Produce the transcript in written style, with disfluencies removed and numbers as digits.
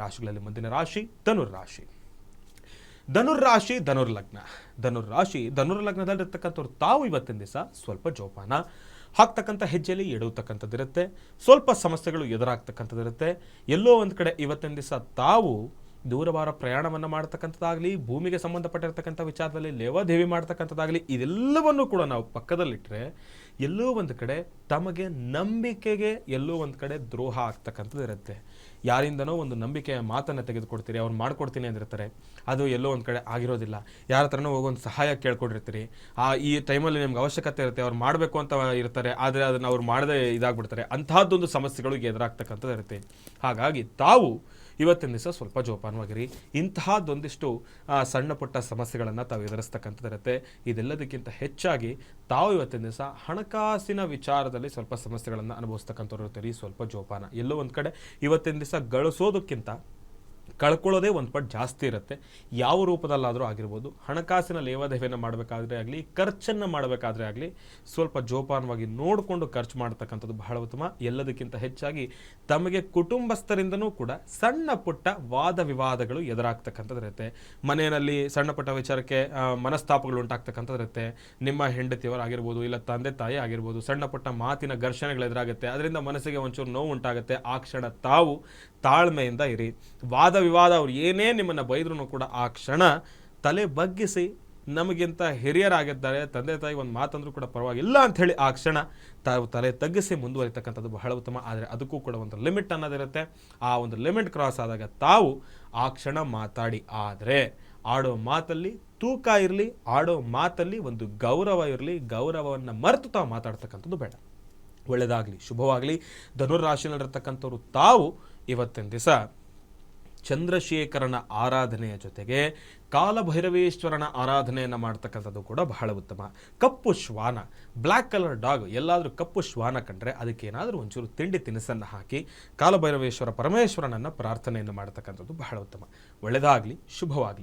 ರಾಶಿಗಳಲ್ಲಿ ಮುಂದಿನ ರಾಶಿ ಧನುರ್ರಾಶಿ. ಧನುರ್ರಾಶಿ ಧನುರ್ಲಗ್ನ. ಧನುರ್ಲಗ್ನದಲ್ಲಿರ್ತಕ್ಕಂಥವ್ರು ತಾವು ಇವತ್ತಿನ ದಿವಸ ಸ್ವಲ್ಪ ಜೋಪಾನ. ಹಾಕ್ತಕ್ಕಂಥ ಹೆಜ್ಜೆಯಲ್ಲಿ ಎಡುವತಕ್ಕಂಥದ್ದಿರುತ್ತೆ. ಸ್ವಲ್ಪ ಸಮಸ್ಯೆಗಳು ಎದುರಾಗ್ತಕ್ಕಂಥದ್ದಿರುತ್ತೆ. ಎಲ್ಲೋ ಒಂದು ಕಡೆ ಇವತ್ತಿನ ದಿವಸ ತಾವು ದೂರವಾರ ಪ್ರಯಾಣವನ್ನು ಮಾಡ್ತಕ್ಕಂಥದ್ದಾಗಲಿ, ಭೂಮಿಗೆ ಸಂಬಂಧಪಟ್ಟಿರ್ತಕ್ಕಂಥ ವಿಚಾರದಲ್ಲಿ ಲೇವಾದೇವಿ ಮಾಡ್ತಕ್ಕಂಥದ್ದಾಗಲಿ, ಇದೆಲ್ಲವನ್ನು ಕೂಡ ನಾವು ಪಕ್ಕದಲ್ಲಿಟ್ಟರೆ ಎಲ್ಲೋ ಒಂದು ಕಡೆ ತಮಗೆ ನಂಬಿಕೆಗೆ ಎಲ್ಲೋ ಒಂದು ಕಡೆ ದ್ರೋಹ ಆಗ್ತಕ್ಕಂಥದ್ದು ಇರುತ್ತೆ. ಯಾರಿಂದನೋ ಒಂದು ನಂಬಿಕೆಯ ಮಾತನ್ನು ತೆಗೆದುಕೊಡ್ತೀರಿ, ಅವ್ರು ಮಾಡ್ಕೊಡ್ತೀನಿ ಅಂದಿರ್ತಾರೆ, ಅದು ಎಲ್ಲೋ ಒಂದು ಕಡೆ ಆಗಿರೋದಿಲ್ಲ. ಯಾರ ಹತ್ರನೋ ಹೋಗೊಂದು ಸಹಾಯ ಕೇಳ್ಕೊಂಡಿರ್ತೀರಿ, ಈ ಟೈಮಲ್ಲಿ ನಿಮ್ಗೆ ಅವಶ್ಯಕತೆ ಇರುತ್ತೆ, ಅವ್ರು ಮಾಡಬೇಕು ಅಂತ ಇರ್ತಾರೆ, ಆದರೆ ಅದನ್ನು ಅವ್ರು ಮಾಡದೇ ಇದಾಗ್ಬಿಡ್ತಾರೆ. ಅಂಥದ್ದೊಂದು ಸಮಸ್ಯೆಗಳಿಗೆ ಎದುರಾಗ್ತಕ್ಕಂಥದ್ದು ಇರುತ್ತೆ. ಹಾಗಾಗಿ ತಾವು ಇವತ್ತಿನ ದಿವಸ ಸ್ವಲ್ಪ ಜೋಪಾನವಾಗಿರಿ. ಇಂತಹದ್ದೊಂದಿಷ್ಟು ಸಣ್ಣ ಪುಟ್ಟ ಸಮಸ್ಯೆಗಳನ್ನು ತಾವು ಎದುರಿಸ್ತಕ್ಕಂಥದ್ದಿರುತ್ತೆ. ಇದೆಲ್ಲದಕ್ಕಿಂತ ಹೆಚ್ಚಾಗಿ ತಾವು ಇವತ್ತಿನ ದಿವಸ ಹಣಕಾಸಿನ ವಿಚಾರದಲ್ಲಿ ಸ್ವಲ್ಪ ಸಮಸ್ಯೆಗಳನ್ನು ಅನುಭವಿಸ್ತಕ್ಕಂಥವ್ರು ಇರ್ತೀರಿ. ಸ್ವಲ್ಪ ಜೋಪಾನ. ಎಲ್ಲೋ ಒಂದು ಕಡೆ ಇವತ್ತಿನ ದಿವಸ ಗಳಿಸೋದಕ್ಕಿಂತ ಕಳ್ಕೊಳ್ಳೋದೇ ಒಂದು ಪಟ್ಟು ಜಾಸ್ತಿ ಇರುತ್ತೆ. ಯಾವ ರೂಪದಲ್ಲಾದರೂ ಆಗಿರ್ಬೋದು. ಹಣಕಾಸಿನ ಲೇವಾದೇವಿಯನ್ನು ಮಾಡಬೇಕಾದ್ರೆ ಆಗಲಿ, ಖರ್ಚನ್ನು ಮಾಡಬೇಕಾದ್ರೆ ಆಗಲಿ, ಸ್ವಲ್ಪ ಜೋಪಾನವಾಗಿ ನೋಡಿಕೊಂಡು ಖರ್ಚು ಮಾಡ್ತಕ್ಕಂಥದ್ದು ಬಹಳ ಉತ್ತಮ. ಎಲ್ಲದಕ್ಕಿಂತ ಹೆಚ್ಚಾಗಿ ತಮಗೆ ಕುಟುಂಬಸ್ಥರಿಂದನೂ ಕೂಡ ಸಣ್ಣ ಪುಟ್ಟ ವಾದ ವಿವಾದಗಳು ಎದುರಾಗ್ತಕ್ಕಂಥದ್ದು ಇರುತ್ತೆ. ಮನೆಯಲ್ಲಿ ಸಣ್ಣ ಪುಟ್ಟ ವಿಚಾರಕ್ಕೆ ಮನಸ್ತಾಪಗಳು ಉಂಟಾಗ್ತಕ್ಕಂಥದ್ದಿರುತ್ತೆ. ನಿಮ್ಮ ಹೆಂಡತಿಯವರಾಗಿರ್ಬೋದು, ಇಲ್ಲ ತಂದೆ ತಾಯಿ ಆಗಿರ್ಬೋದು, ಸಣ್ಣ ಪುಟ್ಟ ಮಾತಿನ ಘರ್ಷಣೆಗಳು ಎದುರಾಗುತ್ತೆ. ಅದರಿಂದ ಮನಸ್ಸಿಗೆ ಒಂಚೂರು ನೋವು ಉಂಟಾಗುತ್ತೆ. ಆ ಕ್ಷಣ ತಾವು ತಾಳ್ಮೆಯಿಂದ ಇರಿ. ವಾದ ವಿವಾದ ಅವ್ರು ಏನೇ ನಿಮ್ಮನ್ನು ಬೈದ್ರೂ ಕೂಡ ಆ ಕ್ಷಣ ತಲೆ ಬಗ್ಗಿಸಿ, ನಮಗಿಂತ ಹಿರಿಯರಾಗಿದ್ದಾರೆ, ತಂದೆ ತಾಯಿ ಒಂದು ಮಾತಂದ್ರೂ ಕೂಡ ಪರವಾಗಿಲ್ಲ ಅಂಥೇಳಿ ಆ ಕ್ಷಣ ತಾವು ತಲೆ ತಗ್ಗಿಸಿ ಮುಂದುವರಿತಕ್ಕಂಥದ್ದು ಬಹಳ ಉತ್ತಮ. ಆದರೆ ಅದಕ್ಕೂ ಕೂಡ ಒಂದು ಲಿಮಿಟ್ ಅನ್ನೋದಿರುತ್ತೆ. ಆ ಒಂದು ಲಿಮಿಟ್ ಕ್ರಾಸ್ ಆದಾಗ ತಾವು ಆ ಕ್ಷಣ ಮಾತಾಡಿ. ಆದರೆ ಆಡೋ ಮಾತಲ್ಲಿ ತೂಕ ಇರಲಿ, ಆಡೋ ಮಾತಲ್ಲಿ ಒಂದು ಗೌರವ ಇರಲಿ. ಗೌರವವನ್ನು ಮರೆತು ತಾವು ಮಾತಾಡ್ತಕ್ಕಂಥದ್ದು ಬೇಡ. ಒಳ್ಳೆಯದಾಗಲಿ, ಶುಭವಾಗಲಿ. ಧನುರ್ರಾಶಿಯಲ್ಲಿರ್ತಕ್ಕಂಥವ್ರು ತಾವು ಇವತ್ತಿನ ದಿವಸ ಚಂದ್ರಶೇಖರನ ಆರಾಧನೆಯ ಜೊತೆಗೆ ಕಾಲಭೈರವೇಶ್ವರನ ಆರಾಧನೆಯನ್ನು ಮಾಡ್ತಕ್ಕಂಥದ್ದು ಕೂಡ ಬಹಳ ಉತ್ತಮ. ಕಪ್ಪು ಶ್ವಾನ, ಬ್ಲ್ಯಾಕ್ ಕಲರ್ ಡಾಗ್, ಎಲ್ಲಾದರೂ ಕಪ್ಪು ಶ್ವಾನ ಕಂಡ್ರೆ ಅದಕ್ಕೆ ಏನಾದರೂ ಒಂಚೂರು ತಿಂಡಿ ತಿನಿಸನ್ನು ಹಾಕಿ ಕಾಲಭೈರವೇಶ್ವರ ಪರಮೇಶ್ವರನನ್ನು ಪ್ರಾರ್ಥನೆಯನ್ನು ಮಾಡ್ತಕ್ಕಂಥದ್ದು ಬಹಳ ಉತ್ತಮ. ಒಳ್ಳೆಯದಾಗಲಿ, ಶುಭವಾಗಲಿ.